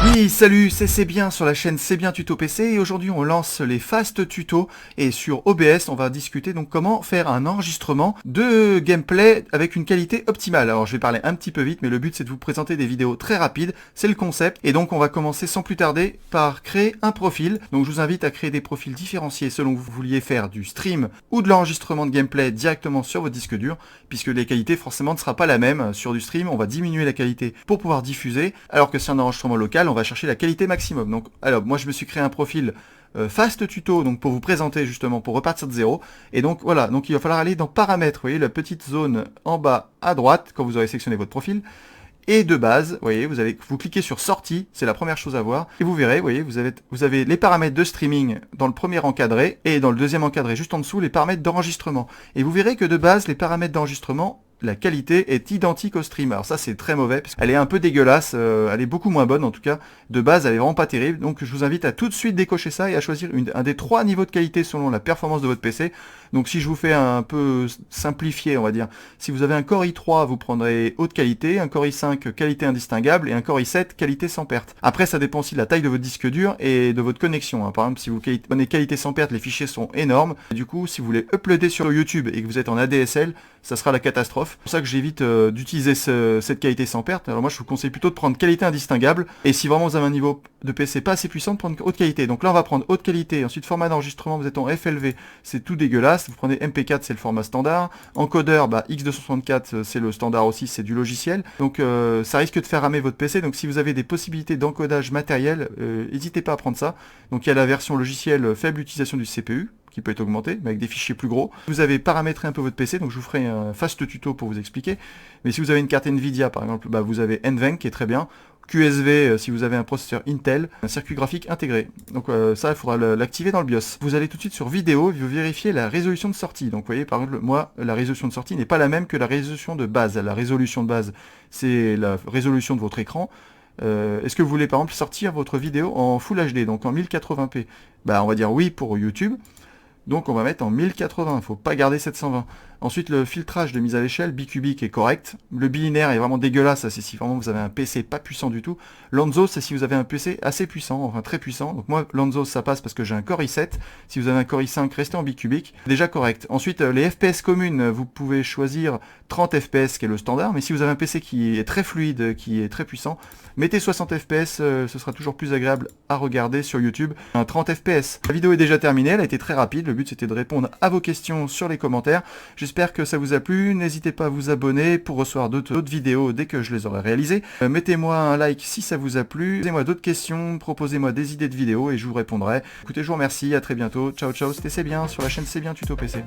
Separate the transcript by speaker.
Speaker 1: Oui, salut, c'est bien sur la chaîne C'est bien tuto PC et aujourd'hui on lance les fast tutos et sur OBS on va discuter donc comment faire un enregistrement de gameplay avec une qualité optimale. Alors je vais parler un petit peu vite mais le but c'est de vous présenter des vidéos très rapides, c'est le concept et donc on va commencer sans plus tarder par créer un profil. Donc je vous invite à créer des profils différenciés selon que vous vouliez faire du stream ou de l'enregistrement de gameplay directement sur votre disque dur puisque les qualités forcément ne sera pas la même. Sur du stream on va diminuer la qualité pour pouvoir diffuser alors que sur un enregistrement local on va chercher la qualité maximum. Donc, alors, moi je me suis créé un profil fast tuto, donc pour vous présenter justement, pour repartir de zéro. Et donc voilà, donc il va falloir aller dans paramètres, vous voyez la petite zone en bas à droite quand vous aurez sélectionné votre profil. Et de base, vous voyez, vous cliquez sur sortie, c'est la première chose à voir, et vous verrez, vous voyez, vous avez les paramètres de streaming dans le premier encadré, et dans le deuxième encadré, juste en dessous, les paramètres d'enregistrement. Et vous verrez que de base, les paramètres d'enregistrement, la qualité est identique au stream. Alors ça c'est très mauvais, parce qu'elle est un peu dégueulasse, elle est beaucoup moins bonne en tout cas, de base elle est vraiment pas terrible, donc je vous invite à tout de suite décocher ça et à choisir un des 3 niveaux de qualité selon la performance de votre PC. Donc si je vous fais un peu simplifié on va dire, si vous avez un Core i3 vous prendrez haute qualité, un Core i5 qualité indistinguable et un Core i7 qualité sans perte. Après ça dépend aussi de la taille de votre disque dur et de votre connexion, hein. Par exemple si vous prenez qualité sans perte, les fichiers sont énormes, et du coup si vous voulez uploader sur YouTube et que vous êtes en ADSL, ça sera la catastrophe. C'est pour ça que j'évite d'utiliser cette qualité sans perte. Alors moi je vous conseille plutôt de prendre qualité indistinguable, et si vraiment vous avez un niveau de PC pas assez puissant, de prendre haute qualité. Donc là on va prendre haute qualité, ensuite format d'enregistrement, vous êtes en FLV, c'est tout dégueulasse, vous prenez MP4 c'est le format standard, encodeur X264 c'est le standard aussi, c'est du logiciel, donc ça risque de faire ramer votre PC, donc si vous avez des possibilités d'encodage matériel, n'hésitez pas à prendre ça. Donc il y a la version logicielle faible utilisation du CPU, qui peut être augmenté, mais avec des fichiers plus gros. Vous avez paramétré un peu votre PC, donc je vous ferai un fast tuto pour vous expliquer. Mais si vous avez une carte Nvidia par exemple, bah, vous avez NVENC qui est très bien. QSV si vous avez un processeur Intel, un circuit graphique intégré. Donc ça, il faudra l'activer dans le BIOS. Vous allez tout de suite sur vidéo, vous vérifiez la résolution de sortie. Donc vous voyez, par exemple, moi, la résolution de sortie n'est pas la même que la résolution de base. La résolution de base, c'est la résolution de votre écran. Est-ce que vous voulez par exemple sortir votre vidéo en Full HD, donc en 1080p? Bah on va dire oui pour YouTube. Donc on va mettre en 1080, il ne faut pas garder 720. Ensuite le filtrage de mise à l'échelle, bicubique est correct. Le binaire est vraiment dégueulasse, ça c'est si vraiment vous avez un PC pas puissant du tout. Lanzo c'est si vous avez un PC assez puissant, enfin très puissant. Donc moi Lanzo ça passe parce que j'ai un Core i7. Si vous avez un Core i5, restez en bicubique. Déjà correct. Ensuite les FPS communes, vous pouvez choisir 30 FPS qui est le standard. Mais si vous avez un PC qui est très fluide, qui est très puissant, mettez 60 FPS, ce sera toujours plus agréable à regarder sur YouTube. Un 30 FPS. La vidéo est déjà terminée, elle a été très rapide. Le but c'était de répondre à vos questions sur les commentaires. J'espère que ça vous a plu, n'hésitez pas à vous abonner pour recevoir d'autres vidéos dès que je les aurai réalisées. Mettez-moi un like si ça vous a plu, posez-moi d'autres questions, proposez-moi des idées de vidéos et je vous répondrai. Écoutez, je vous remercie, à très bientôt, ciao ciao, c'était C'est bien sur la chaîne C'est bien tuto PC.